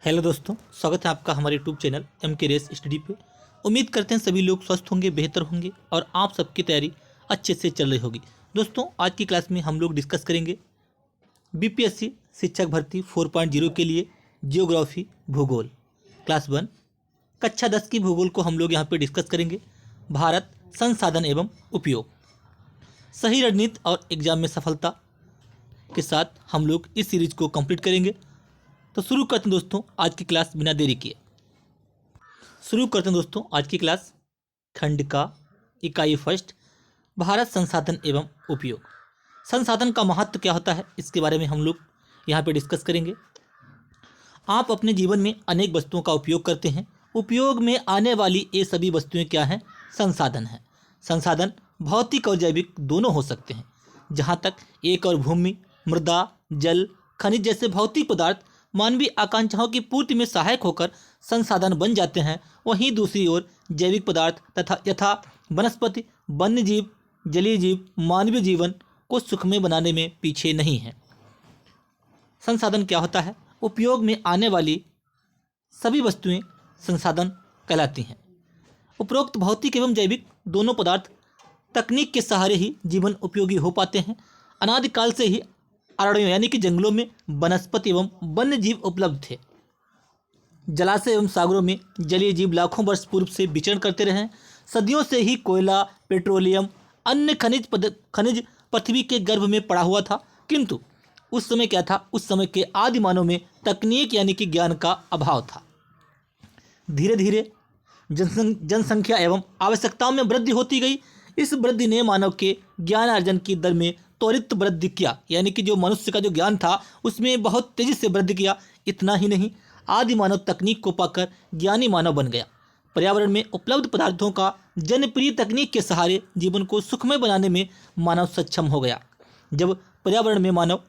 Hello दोस्तों, स्वागत है आपका हमारे YouTube channel MK race study पे। उम्मीद करते हैं सभी लोग स्वस्थ होंगे, बेहतर होंगे और आप सबकी तैयारी अच्छे से चल रही होगी। दोस्तों, आज की क्लास में हम लोग डिस्कस करेंगे BPSC शिक्षक भर्ती 4.0 के लिए जियोग्राफी भूगोल क्लास 1 कक्षा 10 की भूगोल को हम लोग यहाँ पे डिस्कस करेंगे। भारत, संसाधन एवं उपयोग, सही रणनीति और एग्जाम में सफलता के साथ हम लोग इस सीरीज को कंप्लीट करेंगे। तो शुरू करते हैं दोस्तों आज की क्लास बिना देरी किए। शुरू करते हैं दोस्तों आज की क्लास खंड का इकाई फर्स्ट, भारत, संसाधन एवं उपयोग। संसाधन का महत्व क्या होता है, इसके बारे में हम लोग यहाँ पे डिस्कस करेंगे। आप अपने जीवन में अनेक वस्तुओं का उपयोग करते हैं। उपयोग में आने वाली ये सभी वस्तुएं क्या हैं? संसाधन हैं। संसाधन भौतिक और जैविक दोनों हो सकते हैं। जहाँ तक एक और भूमि, मृदा, जल, खनिज जैसे भौतिक पदार्थ मानवीय आकांक्षाओं की पूर्ति में सहायक होकर संसाधन बन जाते हैं, वहीं दूसरी ओर जैविक पदार्थ तथा यथा वनस्पति, वन्य जीव, जलीय जीव मानवीय जीवन को सुखमय बनाने में पीछे नहीं हैं। संसाधन क्या होता है? उपयोग में आने वाली सभी वस्तुएं संसाधन कहलाती हैं। उपरोक्त भौतिक एवं जैविक दोनों पदार्थ तकनीक के सहारे ही जीवन उपयोगी हो पाते हैं। अनादिकाल से ही अरण्यों यानी कि जंगलों में वनस्पति एवं वन्य जीव उपलब्ध थे। जलाशय एवं सागरों में जलीय जीव लाखों वर्ष पूर्व से विचरण करते रहे हैं। सदियों से ही कोयला, पेट्रोलियम, अन्य खनिज पृथ्वी के गर्भ में पड़ा हुआ था। किंतु उस समय क्या था? उस समय के आदि मानव में तकनीक यानी कि ज्ञान का अभाव था। धीरे धीरे जनसंख्या एवं आवश्यकताओं में वृद्धि होती गई। इस वृद्धि ने मानव के ज्ञान अर्जन की दर में त्वरित वृद्धि किया, यानी कि जो मनुष्य का जो ज्ञान था उसमें बहुत तेजी से वृद्धि किया। इतना ही नहीं, आदि मानव तकनीक को पाकर ज्ञानी मानव बन गया। पर्यावरण में उपलब्ध पदार्थों का जनप्रिय तकनीक के सहारे जीवन को सुखमय बनाने में मानव सक्षम हो गया। जब पर्यावरण में मानव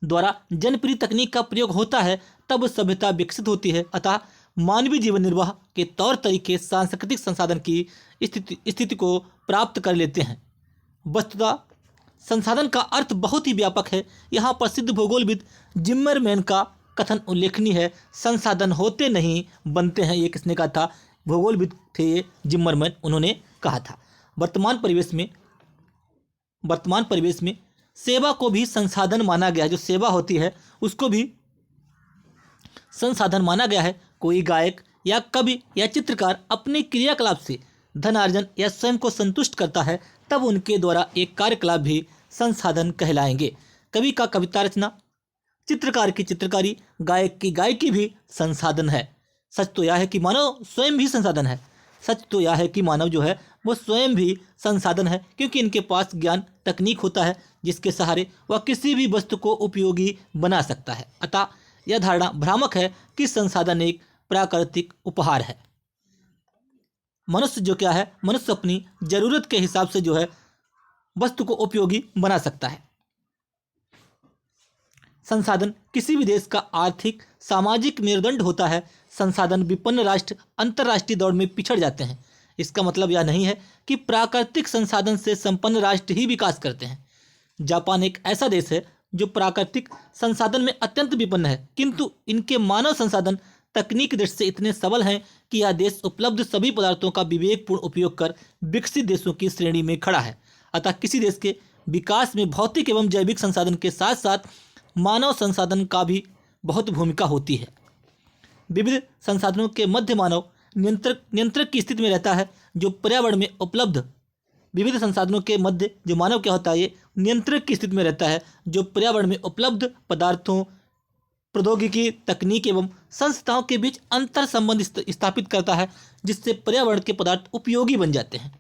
द्वारा जनप्रिय तकनीक का प्रयोग होता है तब सभ्यता विकसित होती है। अतः मानवीय जीवन निर्वाह के तौर तरीके सांस्कृतिक संसाधन की स्थिति को प्राप्त कर लेते हैं। वस्तुतः संसाधन का अर्थ बहुत ही व्यापक है। यहाँ प्रसिद्ध भूगोलविद जिम्मरमैन का कथन उल्लेखनीय है, संसाधन होते नहीं बनते हैं। ये किसने कहा था? भूगोलविद थे ये जिम्मरमैन, उन्होंने कहा था। वर्तमान परिवेश में सेवा को भी संसाधन माना गया है। जो सेवा होती है उसको भी संसाधन माना गया है। कोई गायक या कवि या चित्रकार अपने क्रियाकलाप से धनार्जन या स्वयं को संतुष्ट करता है, तब उनके द्वारा एक कार्यकलाप भी संसाधन कहलाएंगे। कवि का कविता रचना, चित्रकार की चित्रकारी, गायक की गायकी भी संसाधन है। सच तो यह है कि मानव स्वयं भी संसाधन है। सच तो यह है कि मानव जो है वो स्वयं भी संसाधन है, क्योंकि इनके पास ज्ञान, तकनीक होता है जिसके सहारे वह किसी भी वस्तु को उपयोगी बना सकता है। अतः यह धारणा भ्रामक है कि संसाधन एक प्राकृतिक उपहार है। मनुष्य जो क्या है, मनुष्य अपनी जरूरत के हिसाब से जो है वस्तु को उपयोगी बना सकता है। संसाधन किसी भी देश का आर्थिक सामाजिक मेरुदंड होता है। संसाधन विपन्न राष्ट्र अंतर्राष्ट्रीय दौड़ में पिछड़ जाते हैं। इसका मतलब यह नहीं है कि प्राकृतिक संसाधन से संपन्न राष्ट्र ही विकास करते हैं। जापान एक ऐसा देश है जो प्राकृतिक संसाधन में अत्यंत विपन्न है, किंतु इनके मानव संसाधन तकनीक दृष्टि से इतने सबल हैं कि यह देश उपलब्ध सभी पदार्थों का विवेकपूर्ण उपयोग कर विकसित देशों की श्रेणी में खड़ा है। अतः किसी देश के विकास में भौतिक एवं जैविक संसाधन के साथ साथ मानव संसाधन का भी बहुत भूमिका होती है। विविध संसाधनों के मध्य मानव नियंत्रक की स्थिति में रहता है। जो पर्यावरण में उपलब्ध विविध संसाधनों के मध्य जो मानव क्या होता है, ये नियंत्रक की स्थिति में रहता है, जो पर्यावरण में उपलब्ध पदार्थों, प्रौद्योगिकी, तकनीक एवं संस्थाओं के बीच अंतर संबंध स्थापित करता है, जिससे पर्यावरण के पदार्थ उपयोगी बन जाते हैं।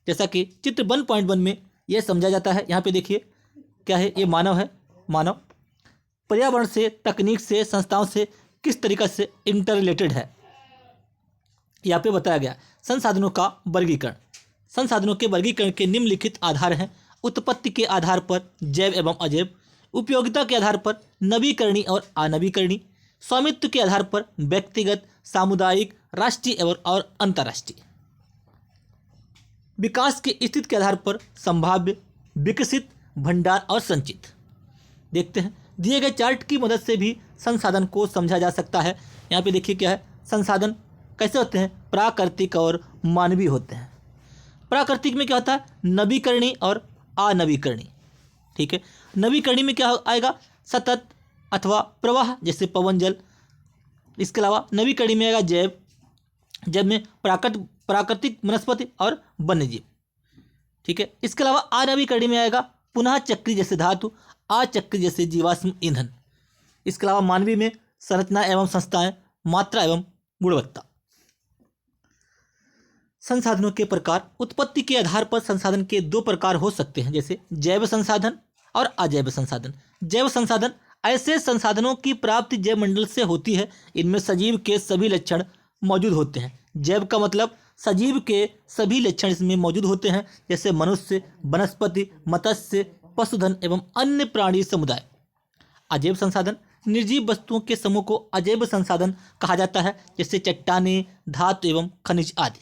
जैसा कि चित्र 1.1 में यह समझा जाता है। यहाँ पे देखिए क्या है, ये मानव है। मानव पर्यावरण से, तकनीक से, संस्थाओं से किस तरीके से इंटर रिलेटेड है, यहाँ पे बताया गया। संसाधनों का वर्गीकरण। संसाधनों के वर्गीकरण के निम्नलिखित आधार हैं। उत्पत्ति के आधार पर जैव एवं अजैव, उपयोगिता के आधार पर नवीकरणीय और अनवीकरणीय, स्वामित्व के आधार पर व्यक्तिगत, सामुदायिक, राष्ट्रीय और अंतर्राष्ट्रीय, विकास की स्थिति के आधार पर संभाव्य, विकसित, भंडार और संचित। देखते हैं दिए गए चार्ट की मदद से भी संसाधन को समझा जा सकता है। यहाँ पे देखिए क्या है, संसाधन कैसे होते हैं, प्राकृतिक और मानवीय होते हैं। प्राकृतिक में क्या होता है, नवीकरणीय और अनवीकरणीय। ठीक है, नवीकरणीय में क्या आएगा, सतत अथवा प्रवाह जैसे पवन जल। इसके अलावा नवीकरणीय में आएगा जैव, जैव में प्राकृतिक वनस्पति और वन्यजीव। ठीक है, इसके अलावा अनवीकरणीय में आएगा पुनः चक्री जैसे धातु, अचक्री जैसे जीवाश्म ईंधन। इसके अलावा मानवीय में संरचना एवं संस्थाएं, मात्रा एवं गुणवत्ता। संसाधनों के प्रकार, उत्पत्ति के आधार पर संसाधन के दो प्रकार हो सकते हैं, जैसे जैव संसाधन और अजैव संसाधन। जैव संसाधन ऐसे संसाधनों की प्राप्ति जैव मंडल से होती है, इनमें सजीव के सभी लक्षण मौजूद होते हैं। जैव का मतलब सजीव के सभी लक्षण इसमें मौजूद होते हैं, जैसे मनुष्य, वनस्पति, मत्स्य, पशुधन एवं अन्य प्राणी समुदाय। अजैव संसाधन, निर्जीव वस्तुओं के समूह को अजैव संसाधन कहा जाता है, जैसे चट्टानें, धातु एवं खनिज आदि।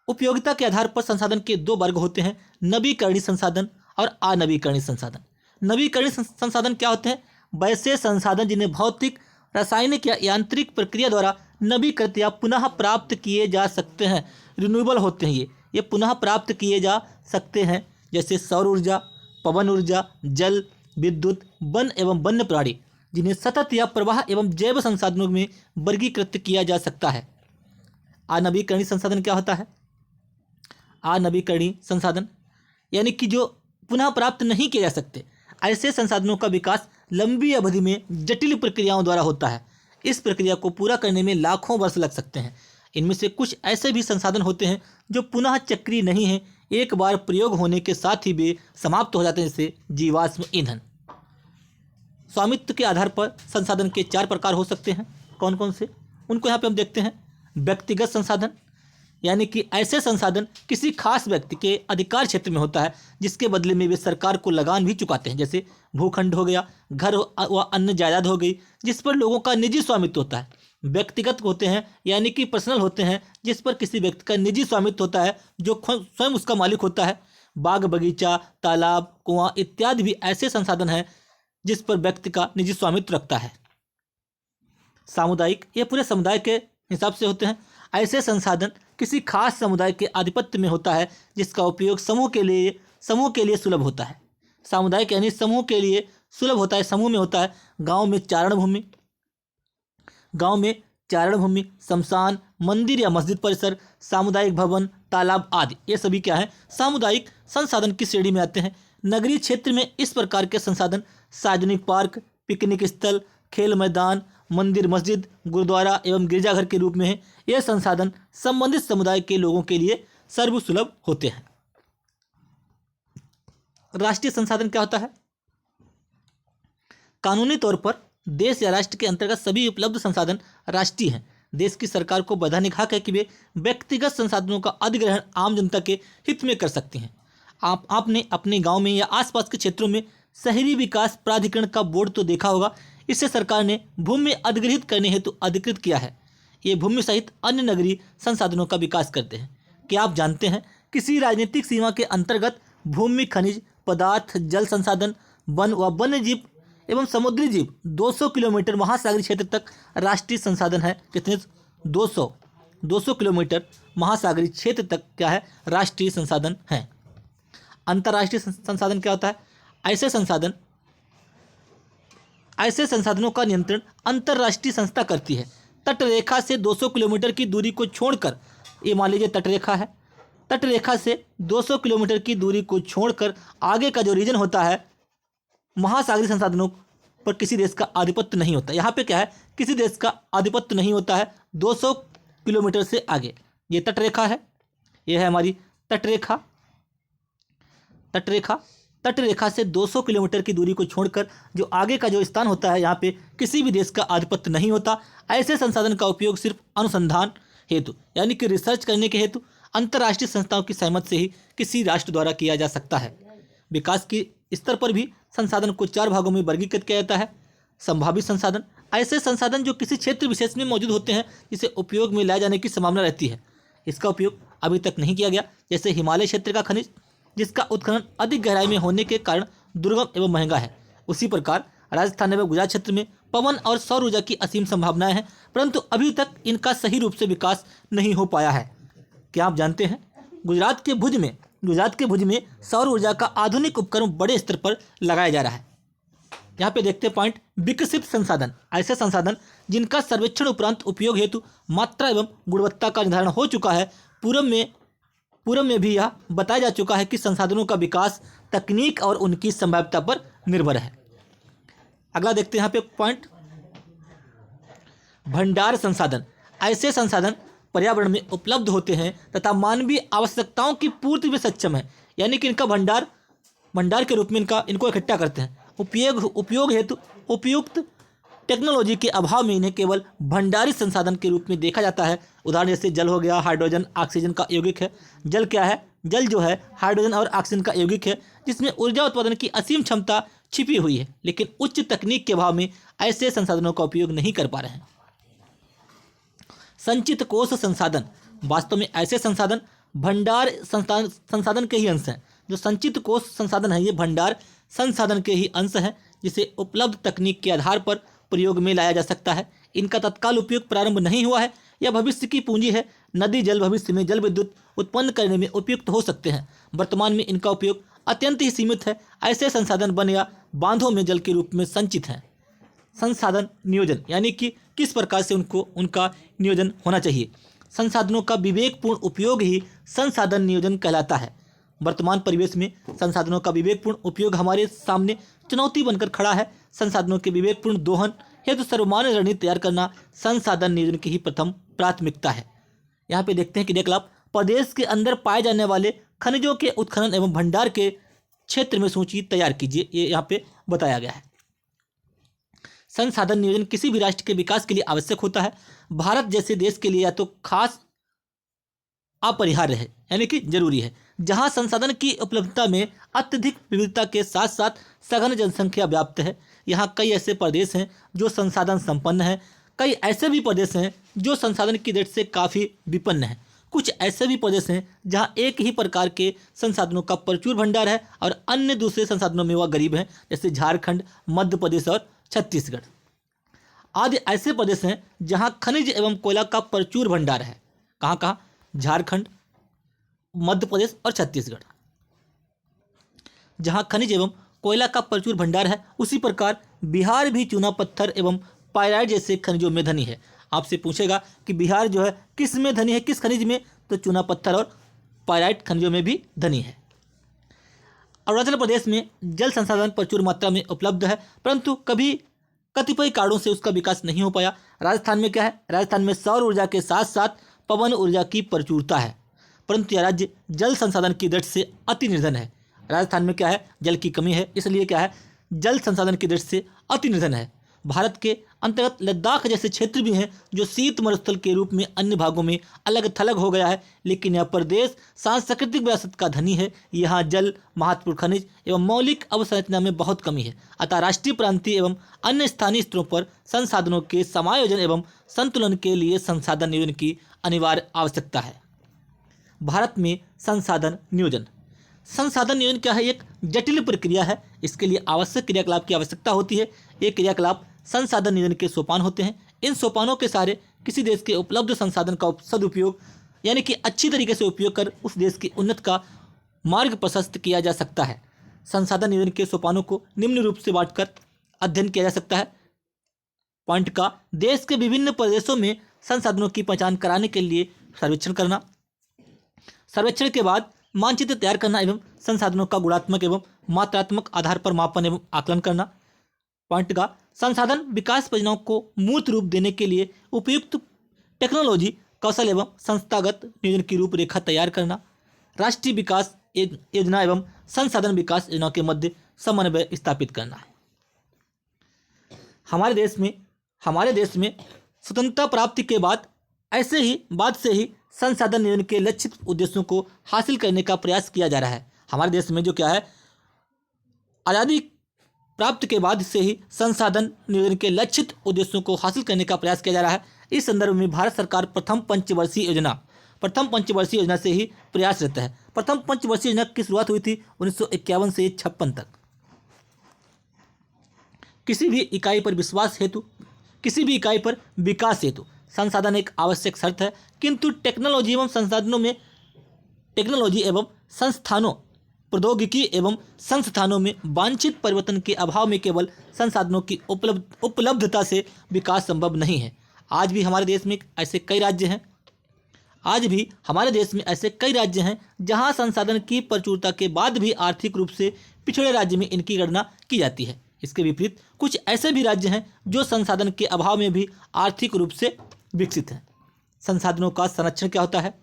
उपयोगिता के आधार पर संसाधन के दो वर्ग होते हैं, नवीकरणीय संसाधन और अनवीकरणीय संसाधन। नवीकरणीय संसाधन क्या होते हैं, वैसे संसाधन जिन्हें भौतिक, रासायनिक या यांत्रिक प्रक्रिया द्वारा नवीकृत या पुनः प्राप्त किए जा सकते हैं। रिन्यूएबल होते हैं ये पुनः प्राप्त किए जा सकते हैं, जैसे सौर ऊर्जा, पवन ऊर्जा, जल, विद्युत, वन एवं वन्य प्राणी, जिन्हें सतत या प्रवाह एवं जैव संसाधनों में वर्गीकृत किया जा सकता है। अनवीकरणीय संसाधन क्या होता है, अनवीकरणीय संसाधन यानी कि जो पुनः प्राप्त नहीं किए जा सकते, ऐसे संसाधनों का विकास लंबी अवधि में जटिल प्रक्रियाओं द्वारा होता है। इस प्रक्रिया को पूरा करने में लाखों वर्ष लग सकते हैं। इनमें से कुछ ऐसे भी संसाधन होते हैं जो पुनः चक्रीय नहीं हैं, एक बार प्रयोग होने के साथ ही वे समाप्त हो जाते हैं, जैसे जीवाश्म ईंधन। स्वामित्व के आधार पर संसाधन के चार प्रकार हो सकते हैं, कौन कौन से, उनको यहाँ पे हम देखते हैं। व्यक्तिगत संसाधन यानी कि ऐसे संसाधन किसी खास व्यक्ति के अधिकार क्षेत्र में होता है, जिसके बदले में वे सरकार को लगान भी चुकाते हैं, जैसे भूखंड हो गया, घर व अन्य जायदाद हो गई, जिस पर लोगों का निजी स्वामित्व होता है। व्यक्तिगत होते हैं यानी कि पर्सनल होते हैं, जिस पर किसी व्यक्ति का निजी स्वामित्व होता है, जो स्वयं उसका मालिक होता है। बाग बगीचा, तालाब, कुआं इत्यादि भी ऐसे संसाधन हैं जिस पर व्यक्ति का निजी स्वामित्व रखता है। सामुदायिक, ये पूरे समुदाय के हिसाब से होते हैं। ऐसे संसाधन किसी खास समुदाय के आधिपत्य में होता है, जिसका उपयोग समूह के लिए सुलभ होता है। सामुदायिक यानी समूह के लिए सुलभ होता है, समूह में होता है। गांव में चारण भूमि, शमशान, मंदिर या मस्जिद परिसर, सामुदायिक भवन, तालाब आदि, ये सभी क्या है, सामुदायिक संसाधन की श्रेणी में आते हैं। नगरीय क्षेत्र में इस प्रकार के संसाधन सार्वजनिक पार्क, पिकनिक स्थल, खेल मैदान, मंदिर, मस्जिद, गुरुद्वारा एवं गिरजाघर के रूप में है। यह संसाधन संबंधित समुदाय के लोगों के लिए सर्वसुलभ होते हैं। राष्ट्रीय संसाधन क्या होता है, कानूनी तौर पर देश या राष्ट्र के अंतर्गत सभी उपलब्ध संसाधन राष्ट्रीय हैं। देश की सरकार को वैधानिक हक है कि वे व्यक्तिगत संसाधनों का अधिग्रहण आम जनता के हित में कर सकती हैं। आपने अपने गांव में या आसपास के क्षेत्रों में शहरी विकास प्राधिकरण का बोर्ड तो देखा होगा। इससे सरकार ने भूमि अधिग्रहित करने हेतु अधिकृत किया है। ये भूमि सहित अन्य नगरीय संसाधनों का विकास करते हैं। क्या आप जानते हैं, किसी राजनीतिक सीमा के अंतर्गत भूमि, खनिज पदार्थ, जल संसाधन, वन व वन्य जीव एवं समुद्री जीव 200 किलोमीटर महासागरीय क्षेत्र तक राष्ट्रीय संसाधन है। कितने, 200 किलोमीटर महासागरीय क्षेत्र तक क्या है, राष्ट्रीय संसाधन है। अंतर्राष्ट्रीय संसाधन क्या होता है, ऐसे संसाधनों का नियंत्रण अंतर्राष्ट्रीय संस्था करती है। तटरेखा से 200 किलोमीटर की दूरी को छोड़कर, ये मान लीजिए तटरेखा है, तटरेखा से 200 किलोमीटर की दूरी को छोड़कर आगे का जो रीजन होता है, महासागरीय संसाधनों पर किसी देश का आधिपत्य नहीं होता। यहाँ पे क्या है, किसी देश का आधिपत्य नहीं होता है 200 किलोमीटर से आगे। ये तटरेखा है, ये है हमारी तटरेखा। तटरेखा से 200 किलोमीटर की दूरी को छोड़कर जो आगे का जो स्थान होता है, यहाँ पे किसी भी देश का आधिपत्य नहीं होता। ऐसे संसाधन का उपयोग सिर्फ अनुसंधान हेतु यानी कि रिसर्च करने के हेतु अंतर्राष्ट्रीय संस्थाओं की सहमति से ही किसी राष्ट्र द्वारा किया जा सकता है। विकास के स्तर पर भी संसाधन को 4 भागों में वर्गीकृत किया जाता है। संभावित संसाधन, ऐसे संसाधन जो किसी क्षेत्र विशेष में मौजूद होते हैं, जिसे उपयोग में लाए जाने की संभावना रहती है, इसका उपयोग अभी तक नहीं किया गया, जैसे हिमालय क्षेत्र का खनिज, जिसका उत्खनन अधिक गहराई में होने के कारण दुर्गम एवं महंगा है। उसी प्रकार राजस्थान एवं गुजरात क्षेत्र में पवन और सौर ऊर्जा की असीम संभावनाएं हैं, परंतु अभी तक इनका सही रूप से विकास नहीं हो पाया है। क्या आप जानते हैं गुजरात के भुज में सौर ऊर्जा का आधुनिक उपकरण बड़े स्तर पर लगाया जा रहा है। यहाँ पे देखते हैं पॉइंट, विकसित संसाधन, ऐसे संसाधन जिनका सर्वेक्षण उपरांत उपयोग हेतु मात्रा एवं गुणवत्ता का निर्धारण हो चुका है। पूर्व में भी यह बताया जा चुका है कि संसाधनों का विकास तकनीक और उनकी संभाव्यता पर निर्भर है। अगला देखते हैं यहाँ पे पॉइंट, भंडार संसाधन, ऐसे संसाधन पर्यावरण में उपलब्ध होते हैं तथा मानवीय आवश्यकताओं की पूर्ति में सक्षम है, यानी कि इनका भंडार के रूप में इनको इकट्ठा करते हैं। उपयोग हेतु उपयुक्त टेक्नोलॉजी के अभाव में इन्हें केवल भंडारित संसाधन के रूप में देखा जाता है। उदाहरण जैसे जल हो गया, हाइड्रोजन ऑक्सीजन का यौगिक है। जल क्या है? जल जो है हाइड्रोजन और ऑक्सीजन का यौगिक है, जिसमें ऊर्जा उत्पादन की असीम क्षमता छिपी हुई है, लेकिन उच्च तकनीक के अभाव में ऐसे संसाधनों का उपयोग नहीं कर पा रहे हैं। संचित कोष संसाधन, वास्तव में ऐसे संसाधन भंडार संसाधन के ही अंश हैं। जो संचित कोष संसाधन है ये भंडार संसाधन के ही अंश है, जिसे उपलब्ध तकनीक के आधार पर प्रयोग में लाया जा सकता है। इनका तत्काल उपयोग प्रारंभ नहीं हुआ है, यह भविष्य की पूंजी है। नदी जल भविष्य में जल विद्युत उत्पन्न करने में उपयुक्त हो सकते हैं, वर्तमान में इनका उपयोग अत्यंत ही सीमित है। ऐसे संसाधन वन या बांधों में जल के रूप में संचित हैं। संसाधन नियोजन, यानी कि किस प्रकार से उनका नियोजन होना चाहिए। संसाधनों का विवेकपूर्ण उपयोग ही संसाधन नियोजन कहलाता है। वर्तमान परिवेश में संसाधनों का विवेकपूर्ण उपयोग हमारे सामने चुनौती बनकर खड़ा है। संसाधनों के विवेकपूर्ण दोहन हेतु सर्वमान्य रणनीति तैयार करना संसाधन नियोजन की ही प्रथम प्राथमिकता है। यहाँ पे देखते हैं क्रियाकलाप, प्रदेश के अंदर पाए जाने वाले खनिजों के उत्खनन एवं भंडार के क्षेत्र में सूची तैयार कीजिए, ये यहाँ पे बताया गया है। संसाधन नियोजन किसी भी राष्ट्र के विकास के लिए आवश्यक होता है। भारत जैसे देश के लिए या तो खास अपरिहार्य है, यानी कि जरूरी है। जहां संसाधन की उपलब्धता में अत्यधिक विविधता के साथ साथ सघन जनसंख्या व्याप्त है। यहाँ कई ऐसे प्रदेश हैं जो संसाधन संपन्न हैं, कई ऐसे भी प्रदेश हैं जो संसाधन की दृष्टि से काफ़ी विपन्न हैं। कुछ ऐसे भी प्रदेश हैं जहाँ एक ही प्रकार के संसाधनों का प्रचुर भंडार है और अन्य दूसरे संसाधनों में वह गरीब हैं, जैसे झारखंड, मध्य प्रदेश और छत्तीसगढ़ आदि ऐसे प्रदेश हैं जहाँ खनिज एवं कोयला का प्रचुर भंडार है। कहाँ कहाँ? झारखंड, मध्य प्रदेश और छत्तीसगढ़, जहां खनिज एवं कोयला का प्रचुर भंडार है। उसी प्रकार बिहार भी चूना पत्थर एवं पायराइट जैसे खनिजों में धनी है। आपसे पूछेगा कि बिहार जो है किस में धनी है, किस खनिज में? तो चूना पत्थर और पायराइट खनिजों में भी धनी है। अरुणाचल प्रदेश में जल संसाधन प्रचुर मात्रा में उपलब्ध है, परंतु कभी कतिपय कारणों से उसका विकास नहीं हो पाया। राजस्थान में क्या है? राजस्थान में सौर ऊर्जा के साथ साथ पवन ऊर्जा की प्रचुरता है, परंतु यह राज्य जल संसाधन की दृष्टि से अति निर्धन है। राजस्थान में क्या है? जल की कमी है, इसलिए क्या है? जल संसाधन की दृष्टि से अति निर्धन है। भारत के अंतर्गत लद्दाख जैसे क्षेत्र भी हैं जो शीत मरुस्थल के रूप में अन्य भागों में अलग थलग हो गया है, लेकिन यह प्रदेश सांस्कृतिक विरासत का धनी है। यहाँ जल, महत्वपूर्ण खनिज एवं मौलिक अवसंरचना में बहुत कमी है। अतः राष्ट्रीय, प्रांतीय एवं अन्य स्थानीय स्तरों पर संसाधनों के समायोजन एवं संतुलन के लिए संसाधन नियोजन की अनिवार्य आवश्यकता है। भारत में संसाधन नियोजन क्या है? एक जटिल प्रक्रिया है। इसके लिए आवश्यक क्रियाकलाप की आवश्यकता होती है। ये क्रियाकलाप संसाधन नियोजन के सोपान होते हैं। इन सोपानों के सहारे किसी देश के उपलब्ध संसाधन का सदुपयोग, यानी कि अच्छी तरीके से उपयोग कर उस देश की उन्नति का मार्ग प्रशस्त किया जा सकता है। संसाधन नियोजन के सोपानों को निम्न रूप से बांटकर अध्ययन किया जा सकता है। पॉइंट का, देश के विभिन्न प्रदेशों में संसाधनों की पहचान कराने के लिए सर्वेक्षण करना, सर्वेक्षण के बाद मानचित्र तैयार करना एवं संसाधनों का गुणात्मक एवं मात्रात्मक आधार पर मापन एवं आकलन करना। पॉइंट का, संसाधन विकास परियोजनाओं को मूर्त रूप देने के लिए उपयुक्त टेक्नोलॉजी, कौशल एवं संस्थागत नियोजन की रूपरेखा तैयार करना। राष्ट्रीय विकास योजना एवं संसाधन विकास योजना के मध्य समन्वय स्थापित करना है। हमारे देश में स्वतंत्रता प्राप्ति के बाद से ही संसाधन नियोजन के लक्षित उद्देश्यों को हासिल करने का प्रयास किया जा रहा है। हमारे देश में जो क्या है, आज़ादी प्राप्त के बाद से ही संसाधन नियोजन के लक्षित उद्देश्यों को हासिल करने का प्रयास किया जा रहा है। इस संदर्भ में भारत सरकार प्रथम पंचवर्षीय योजना से ही प्रयासरत है। प्रथम पंचवर्षीय योजना की शुरुआत हुई थी 1951 से 56 तक। किसी भी इकाई पर विश्वास हेतु, किसी भी इकाई पर विकास हेतु संसाधन एक आवश्यक शर्त है, किंतु टेक्नोलॉजी एवं संस्थानों, प्रौद्योगिकी एवं संस्थानों में वांछित परिवर्तन के अभाव में केवल संसाधनों की उपलब्धता से विकास संभव नहीं है। आज भी हमारे देश में ऐसे कई राज्य हैं जहां संसाधन की प्रचुरता के बाद भी आर्थिक रूप से पिछड़े राज्य में इनकी गणना की जाती है। इसके विपरीत कुछ ऐसे भी राज्य हैं जो संसाधन के अभाव में भी आर्थिक रूप से विकसित हैं। संसाधनों का संरक्षण क्या होता है?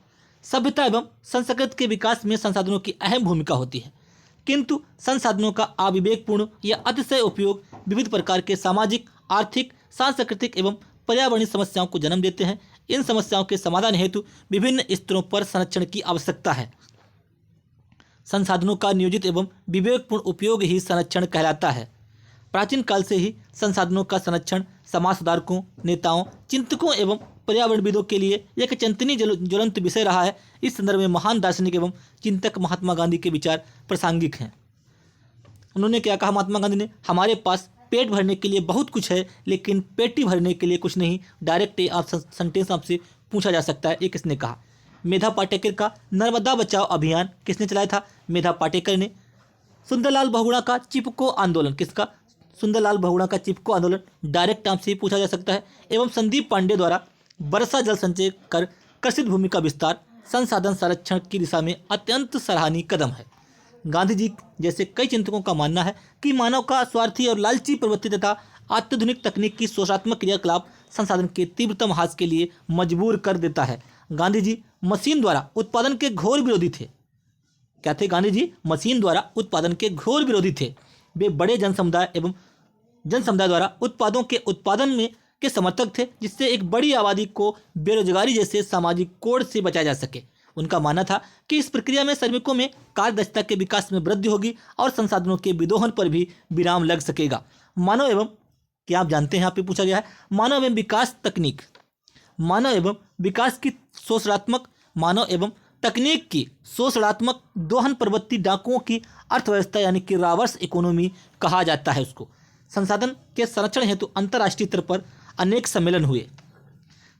सभ्यता एवं संस्कृति के विकास में संसाधनों की अहम भूमिका होती है, किंतु संसाधनों का अविवेकपूर्ण या अतिशय उपयोग विविध प्रकार के सामाजिक, आर्थिक, सांस्कृतिक एवं पर्यावरणीय समस्याओं को जन्म देते हैं। इन समस्याओं के समाधान हेतु विभिन्न स्तरों पर संरक्षण की आवश्यकता है। संसाधनों का नियोजित एवं विवेकपूर्ण उपयोग ही संरक्षण कहलाता है। प्राचीन काल से ही संसाधनों का संरक्षण समाज सुधारकों, नेताओं, चिंतकों एवं पर्यावरणविदों के लिए एक चिंतनीय ज्वलंत विषय रहा है। इस संदर्भ में महान दार्शनिक एवं चिंतक महात्मा गांधी के विचार प्रासंगिक हैं। उन्होंने क्या कहा? महात्मा गांधी ने, हमारे पास पेट भरने के लिए बहुत कुछ है, लेकिन पेटी भरने के लिए कुछ नहीं। डायरेक्ट सेंटेंस आपसे पूछा जा सकता है, ये किसने कहा? मेधा पाटेकर का नर्मदा बचाओ अभियान किसने चलाया था? मेधा पाटेकर ने। सुंदरलाल बहुगुणा का चिपको आंदोलन किसका? सुंदरलाल बहुगुणा का चिपको आंदोलन डायरेक्ट आपसे पूछा जा सकता है। एवं संदीप पांडे द्वारा वर्षा जल संचय कर कृषि भूमि का विस्तार संसाधन संरक्षण की दिशा में अत्यंत सराहनीय कदम है। गांधी जी जैसे कई चिंतकों का मानना है कि मानव का स्वार्थी और लालची प्रवृत्ति तथा अत्याधुनिक तकनीक की शोषात्मक क्रियाकलाप संसाधन के तीव्रतम ह्रास के लिए मजबूर कर देता है। गांधी जी मशीन द्वारा उत्पादन के घोर विरोधी थे। क्या थे गांधी जी? मशीन द्वारा उत्पादन के घोर विरोधी थे। वे बड़े जनसमुदाय द्वारा उत्पादों के उत्पादन में के समर्थक थे, जिससे एक बड़ी आबादी को बेरोजगारी जैसे सामाजिक कोड़ से बचाया जा सके। उनका मानना था कि इस प्रक्रिया में श्रमिकों में कार्यदक्षता के विकास में वृद्धि होगी और संसाधनों के विदोहन पर भी विराम लग सकेगा। मानव एवं, क्या आप जानते हैं, यहाँ पे पूछा गया है, मानव एवं विकास तकनीक, मानव एवं विकास की शोषणात्मक, मानव एवं तकनीक की शोषणात्मक दोहन प्रवृत्ति डाकुओं की अर्थव्यवस्था यानी कि रावर्स इकोनॉमी कहा जाता है उसको। संसाधन के संरक्षण हेतु अंतर्राष्ट्रीय स्तर पर अनेक सम्मेलन हुए।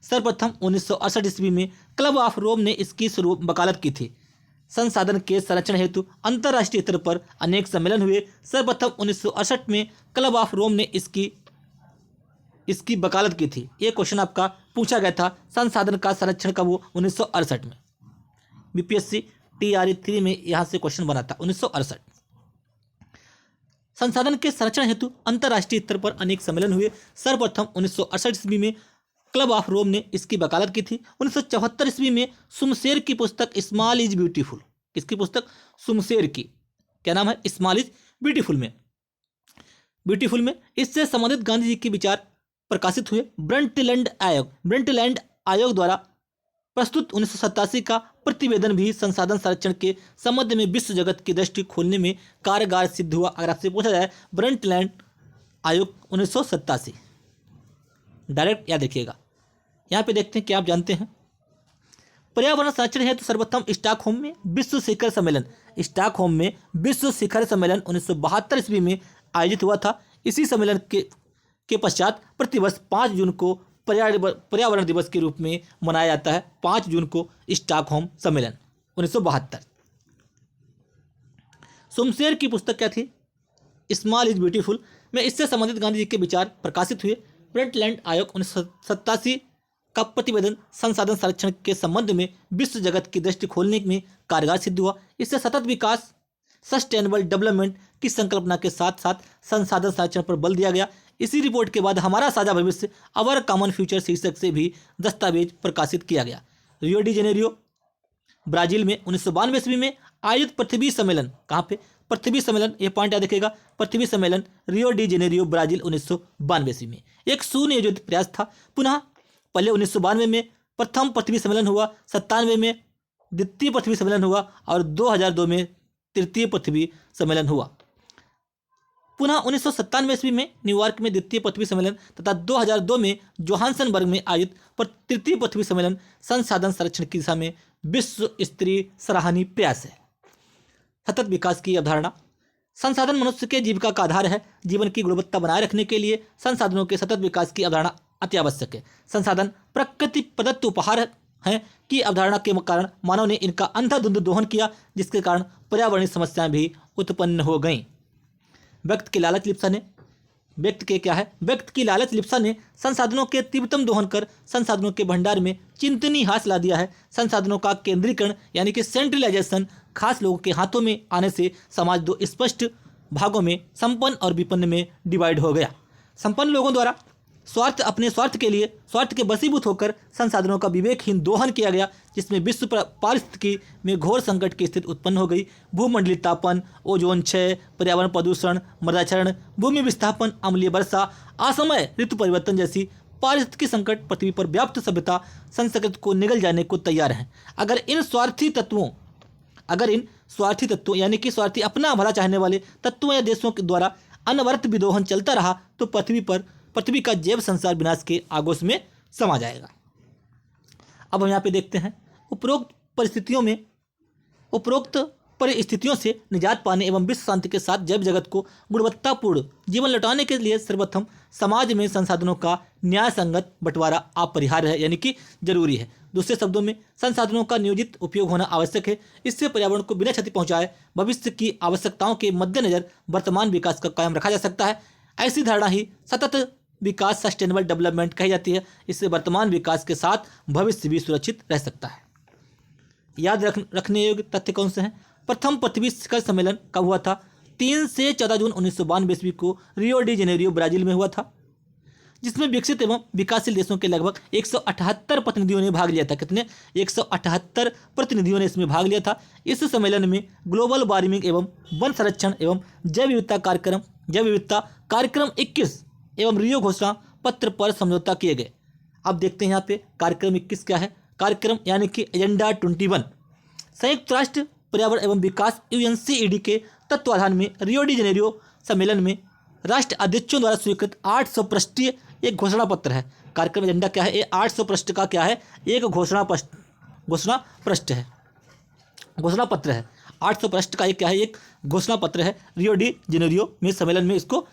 सर्वप्रथम 1968 ईस्वी में क्लब ऑफ रोम ने इसकी वकालत की थी। संसाधन के संरक्षण हेतु अंतर्राष्ट्रीय स्तर पर अनेक सम्मेलन हुए। सर्वप्रथम 1968 में क्लब ऑफ रोम ने इसकी वकालत की थी। ये क्वेश्चन आपका पूछा गया था संसाधन का संरक्षण का, वो 1968 में। बीपीएससी TRE 3 में यहाँ से क्वेश्चन बना था 1968। संसाधन के संरक्षण हेतु अंतर्राष्ट्रीय स्तर पर अनेक सम्मेलन हुए। सर्वप्रथम 1968 ईस्वी में क्लब ऑफ रोम ने इसकी वकालत की थी। 1974 ईस्वी में सुमशेर की पुस्तक स्मॉल इज ब्यूटीफुल, किसकी पुस्तक? सुमशेर की, क्या नाम है? स्मॉल इज ब्यूटीफुल में इससे संबंधित गांधी जी के विचार प्रकाशित हुए। ब्रंटलैंड आयोग द्वारा प्रस्तुत 1987 का प्रतिवेदन भी संसाधन संरक्षण के संबंध में विश्व जगत की दृष्टि खोलने में कारगर सिद्ध हुआ। अगर आपसे पूछा जाए ब्रंटलैंड आयोग 1987, डायरेक्ट याद रखिएगा। यहाँ पे देखते हैं क्या आप जानते हैं। पर्यावरण संरक्षण है तो सर्वप्रथम स्टॉकहोम में विश्व शिखर सम्मेलन 1972 ईस्वी में आयोजित हुआ था। इसी सम्मेलन के पश्चात प्रतिवर्ष 5 जून को पर्यावरण दिवस के रूप में मनाया जाता है। 5 जून को स्टॉकहोम सम्मेलन 1972। सुमशेर की पुस्तक क्या थी? स्मॉल इज ब्यूटीफुल में इससे संबंधित गांधी जी के विचार प्रकाशित हुए। ब्रंटलैंड आयोग 1987 का प्रतिवेदन संसाधन संरक्षण के संबंध में विश्व जगत की दृष्टि खोलने में कारगर सिद्ध हुआ। इससे सतत विकास, सस्टेनेबल डेवलपमेंट की संकल्पना के साथ साथ संसाधन संरक्षण पर बल दिया गया। इसी रिपोर्ट के बाद हमारा साझा भविष्य, अवर कॉमन फ्यूचर शीर्षक से भी दस्तावेज प्रकाशित किया गया। रियो डी जेनेरियो ब्राजील में 1992 ईस्वी में आयोजित पृथ्वी सम्मेलन, कहाँ पे? पृथ्वी सम्मेलन, ये पॉइंट याद रखिएगा। पृथ्वी सम्मेलन रियो डी जेनेरियो ब्राजील 1992 ईस्वी में एक सुनियोजित प्रयास था। पुनः पहले 1992 में प्रथम पृथ्वी सम्मेलन हुआ, 97 में द्वितीय पृथ्वी सम्मेलन हुआ और 2002 में तृतीय पृथ्वी सम्मेलन हुआ। पुनः 1997 ईस्वी में न्यूयॉर्क में द्वितीय पृथ्वी सम्मेलन तथा 2002 में जोहान्सबर्ग में आयोजित तृतीय पृथ्वी सम्मेलन संसाधन संरक्षण की दिशा में विश्व स्तरीय सराहनीय प्रयास है। सतत विकास की अवधारणा, संसाधन मनुष्य के जीविका का आधार है। जीवन की गुणवत्ता बनाए रखने के लिए संसाधनों के सतत विकास की अवधारणा अति आवश्यक है। संसाधन प्रकृति प्रदत्त उपहार हैं की अवधारणा के कारण मानव ने इनका अंधाधुंध दोहन किया, जिसके कारण पर्यावरणीय समस्याएं भी उत्पन्न हो गईं। व्यक्ति की लालच लिप्सा ने संसाधनों के तीव्रतम दोहन कर संसाधनों के भंडार में चिंतनीय ह्रास ला दिया है। संसाधनों का केंद्रीकरण यानी कि सेंट्रलाइजेशन खास लोगों के हाथों में आने से समाज दो स्पष्ट भागों में संपन्न और विपन्न में डिवाइड हो गया। संपन्न लोगों द्वारा अपने स्वार्थ के वशीभूत होकर संसाधनों का विवेकहीन दोहन किया गया, जिसमें विश्व पारिस्थितिकी में घोर संकट की स्थिति उत्पन्न हो गई। भूमंडलीय तापन, ओजोन क्षय, पर्यावरण प्रदूषण, मृदाक्षरण, भूमि विस्थापन, अम्लीय वर्षा, असमय ऋतु परिवर्तन जैसी पारिस्थितिकी संकट पृथ्वी पर व्याप्त सभ्यता संस्कृति को निगल जाने को तैयार हैं। अगर इन स्वार्थी तत्वों यानी कि स्वार्थी अपना भला चाहने वाले तत्वों या देशों के द्वारा अनवरत विदोहन चलता रहा तो पृथ्वी का जैव संसार विनाश के आगोश में समा जाएगा। अब हम यहाँ पे देखते हैं उपरोक्त परिस्थितियों से निजात पाने एवं विश्व शांति के साथ जैव जगत को गुणवत्तापूर्ण जीवन लौटाने के लिए सर्वप्रथम समाज में संसाधनों का न्याय संगत बंटवारा अपरिहार्य है, यानी कि जरूरी है। दूसरे शब्दों में संसाधनों का नियोजित उपयोग होना आवश्यक है। इससे पर्यावरण को बिना क्षति पहुंचाए भविष्य की आवश्यकताओं के मद्देनजर वर्तमान विकास का कायम रखा जा सकता है। ऐसी धारणा ही सतत विकास सस्टेनेबल डेवलपमेंट कही जाती है। इससे वर्तमान विकास के साथ भविष्य भी सुरक्षित रह सकता है। याद रखने योग्य तथ्य कौन से हैं? प्रथम पृथ्वी शिखर सम्मेलन कब हुआ था? 3 से 14 जून 1992 ईस्वी को रियो डी जेनेरियो ब्राजील में हुआ था, जिसमें विकसित एवं विकासशील देशों के लगभग 178 प्रतिनिधियों ने भाग लिया था। कितने? 178 प्रतिनिधियों ने इसमें भाग लिया था। इस सम्मेलन में ग्लोबल वार्मिंग एवं वन संरक्षण एवं जैव विविधता कार्यक्रम 21 एवं रियो घोषणा पत्र पर समझौता किए गए। अब देखते हैं यहाँ पे कार्यक्रम 21 क्या है। कार्यक्रम यानी कि एजेंडा 21 संयुक्त राष्ट्र पर्यावरण एवं विकास UNCED के तत्वाधान में रियो डी जेनेरियो सम्मेलन में राष्ट्र अध्यक्षों द्वारा स्वीकृत 800 पृष्ठीय एक घोषणा पत्र है। कार्यक्रम एजेंडा क्या है? ये 800 पृष्ठ का क्या है? एक घोषणा पत्र है। 800 पृष्ठ का एक क्या है? एक घोषणा पत्र है। रियो डी जेनेरियो में सम्मेलन में इसको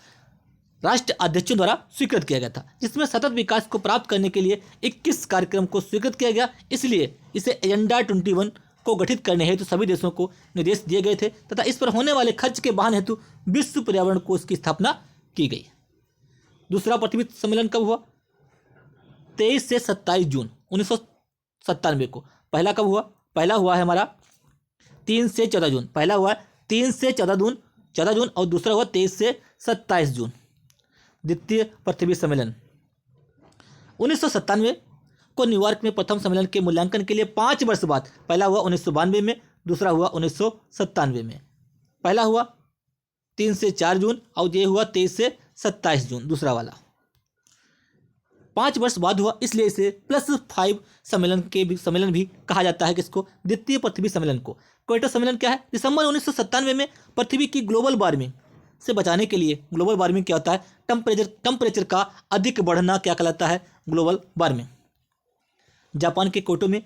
राष्ट्र अध्यक्षों द्वारा स्वीकृत किया गया था, जिसमें सतत विकास को प्राप्त करने के लिए 21 कार्यक्रम को स्वीकृत किया गया। इसलिए इसे एजेंडा 21 को गठित करने हेतु सभी देशों को निर्देश दिए गए थे तथा इस पर होने वाले खर्च के बहाने हेतु विश्व पर्यावरण कोष की स्थापना की गई। दूसरा पृथ्वी सम्मेलन कब हुआ? 23 से 27 जून 1997 को। पहला कब हुआ? पहला हुआ है हमारा 3 से 14 जून। पहला हुआ 3 से 14 जून और दूसरा हुआ 23 से 27 जून। द्वितीय पृथ्वी सम्मेलन 1997 को न्यूयॉर्क में प्रथम सम्मेलन के मूल्यांकन के लिए 5 वर्ष बाद, पहला हुआ 1992 में, दूसरा हुआ 1997 में। पहला हुआ 3 से 4 जून और ये हुआ 23 से 27 जून दूसरा वाला। 5 वर्ष बाद हुआ, इसलिए इसे +5 सम्मेलन भी कहा जाता है। किसको? द्वितीय पृथ्वी सम्मेलन को। क्योटो सम्मेलन क्या है? दिसंबर 1997 में पृथ्वी की ग्लोबल वार्मिंग से बचाने के लिए, ग्लोबल वार्मिंग क्या होता है? टेम्परेचर का अधिक बढ़ना क्या कहलाता है? Global warming. जापान के क्योटो में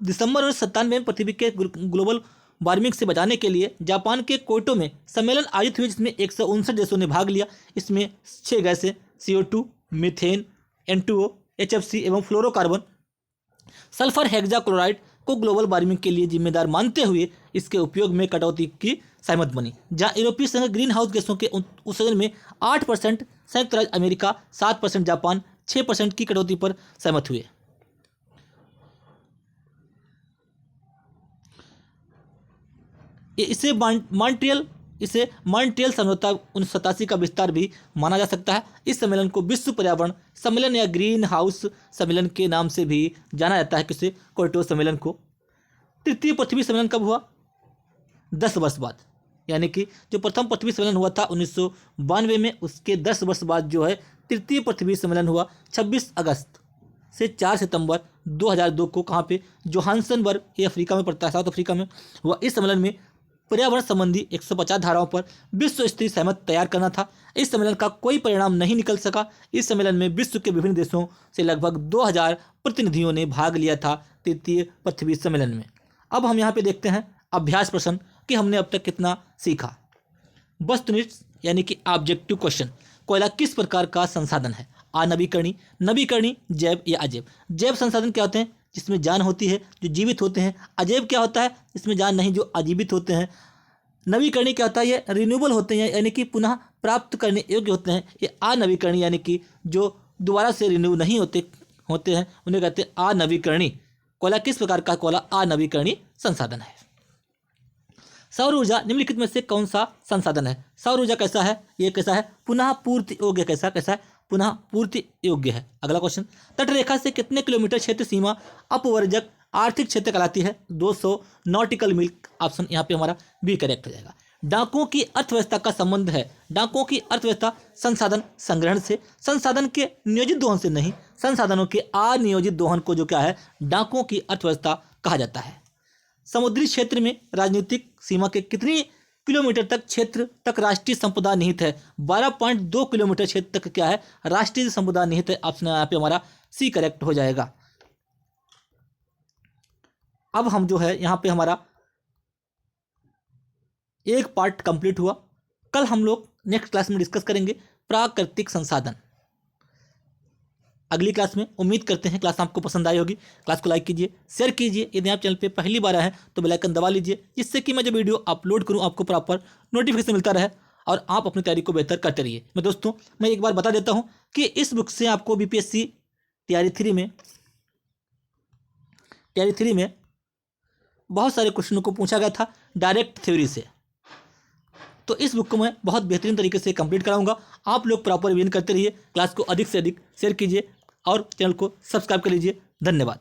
दिसंबर 1997 में पृथ्वी के ग्लोबल वार्मिंग से बचाने के लिए जापान के क्योटो में सम्मेलन आयोजित हुए, जिसमें 159 देशों ने भाग लिया। इसमें 6 गैसें CO2, मीथेन, N2O, HFC एवं फ्लोरोकार्बन सल्फर हेक्साक्लोराइड को ग्लोबल वार्मिंग के लिए जिम्मेदार मानते हुए इसके उपयोग में कटौती की सहमत बनी। जहां यूरोपीय संघ ग्रीन हाउस गैसों के उत्सर्जन में 8%, संयुक्त राज्य अमेरिका 7%, जापान 6% की कटौती पर सहमत हुए। इसे मॉन्ट्रियल समझौता 1987 का विस्तार भी माना जा सकता है। इस सम्मेलन को विश्व पर्यावरण सम्मेलन या ग्रीन हाउस सम्मेलन के नाम से भी जाना जाता है। किसे? क्योटो सम्मेलन को। तृतीय पृथ्वी सम्मेलन कब हुआ? 10 वर्ष बाद, यानी कि जो प्रथम पृथ्वी सम्मेलन हुआ था 1992 में, उसके 10 वर्ष बाद जो है तृतीय पृथ्वी सम्मेलन हुआ 26 अगस्त से 4 सितंबर 2002 को। कहाँ पे? जोहान्सबर्ग, ये अफ्रीका में पड़ता है, साउथ अफ्रीका में हुआ। इस सम्मेलन में पर्यावरण संबंधी 150 धाराओं पर विश्व स्तरीय सहमत तैयार करना था। इस सम्मेलन का कोई परिणाम नहीं निकल सका। इस सम्मेलन में विश्व के विभिन्न देशों से लगभग 2000 प्रतिनिधियों ने भाग लिया था तृतीय पृथ्वी सम्मेलन में। अब हम यहाँ पे देखते हैं अभ्यास प्रश्न कि हमने अब तक कितना सीखा। वस्तुनिष्ठ यानी कि ऑब्जेक्टिव क्वेश्चन, कोयला किस प्रकार का संसाधन है? नवीकरणीय, नवीकरणीय, जैव या अजैव। जैव संसाधन क्या होते हैं? जिसमें जान होती है, जो जीवित होते हैं। अजैव क्या होता है? जिसमें जान नहीं, जो अजीवित होते हैं। नवीकरणीय क्या होता है? ये रिन्यूएबल होते हैं यानी कि पुनः प्राप्त करने योग्य होते हैं। ये अनवीकरणीय यानी कि जो दोबारा से रिन्यू नहीं होते हैं, उन्हें कहते हैं अनवीकरणीय। कोयला किस प्रकार का? कोयला अनवीकरणीय संसाधन है। सौर ऊर्जा निम्नलिखित में से कौन सा संसाधन है? सौर ऊर्जा कैसा है? ये कैसा है? पुनः पूर्ति योग्य। कैसा है? पुनः पूर्ति योग्य है। अगला क्वेश्चन, तटरेखा से कितने किलोमीटर क्षेत्र सीमा अपवर्जक आर्थिक क्षेत्र कहलाती है? 200 नॉटिकल मील। ऑप्शन यहाँ पे हमारा बी करेक्ट हो जाएगा। डाकों की अर्थव्यवस्था का संबंध है। डाकों की अर्थव्यवस्था संसाधन संग्रहण से, संसाधन के नियोजित दोहन से नहीं, संसाधनों के अनियोजित दोहन को जो क्या है, डाकों की अर्थव्यवस्था कहा जाता है। समुद्री क्षेत्र में राजनीतिक सीमा के कितनी किलोमीटर तक क्षेत्र तक राष्ट्रीय संपदा निहित है? 12.2 किलोमीटर क्षेत्र तक क्या है, राष्ट्रीय संपदा निहित है। ऑप्शन यहाँ पे हमारा सी करेक्ट हो जाएगा। अब हम जो है यहाँ पे हमारा एक पार्ट कंप्लीट हुआ। कल हम लोग नेक्स्ट क्लास में डिस्कस करेंगे प्राकृतिक संसाधन। अगली क्लास में उम्मीद करते हैं क्लास आपको पसंद आई होगी। क्लास को लाइक कीजिए, शेयर कीजिए। यदि आप चैनल पे पहली बार आए हैं तो बेल आइकन दबा लीजिए, जिससे कि मैं जो वीडियो अपलोड करूं आपको प्रॉपर नोटिफिकेशन मिलता रहे और आप अपनी तैयारी को बेहतर करते रहिए। दोस्तों मैं एक बार बता देता हूं कि इस बुक से आपको बीपीएससी तैयारी 3 में बहुत सारे क्वेश्चनों को पूछा गया था डायरेक्ट थ्योरी से। तो इस बुक को मैं बहुत बेहतरीन तरीके से कंप्लीट कराऊंगा। आप लोग प्रॉपर रिवीजन करते रहिए। क्लास को अधिक से अधिक शेयर कीजिए और चैनल को सब्सक्राइब कर लीजिए। धन्यवाद।